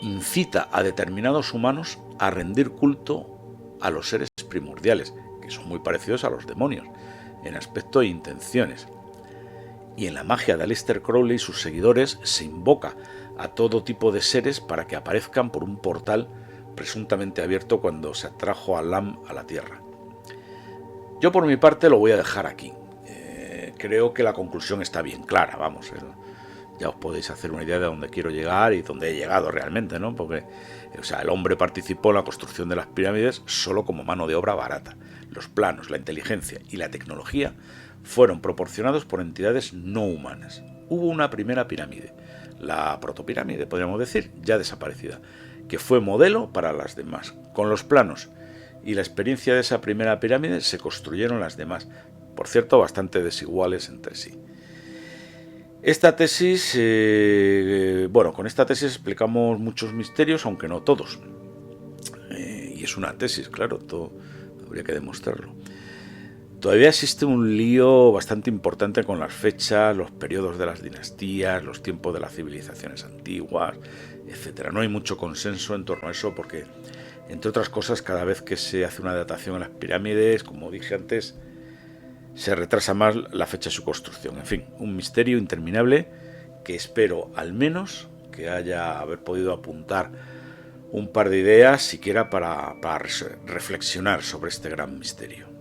A: incita a determinados humanos a rendir culto a los seres primordiales, que son muy parecidos a los demonios, en aspecto e intenciones. Y en la magia de Aleister Crowley y sus seguidores se invoca a todo tipo de seres para que aparezcan por un portal presuntamente abierto cuando se atrajo a Lam a la Tierra. Yo por mi parte lo voy a dejar aquí. Creo que la conclusión está bien clara, vamos. Ya os podéis hacer una idea de dónde quiero llegar y dónde he llegado realmente, ¿no? Porque, el hombre participó en la construcción de las pirámides solo como mano de obra barata. Los planos, la inteligencia y la tecnología fueron proporcionados por entidades no humanas. Hubo una primera pirámide, la protopirámide, podríamos decir, ya desaparecida, que fue modelo para las demás, con los planos y la experiencia de esa primera pirámide se construyeron las demás, por cierto, bastante desiguales entre sí. Esta tesis, con esta tesis explicamos muchos misterios, aunque no todos. Y es una tesis, claro, todo habría que demostrarlo. Todavía existe un lío bastante importante con las fechas, los periodos de las dinastías, los tiempos de las civilizaciones antiguas, etc. No hay mucho consenso en torno a eso porque, entre otras cosas, cada vez que se hace una datación en las pirámides, como dije antes, se retrasa más la fecha de su construcción. En fin, un misterio interminable que espero al menos que haber podido apuntar un par de ideas siquiera para reflexionar sobre este gran misterio.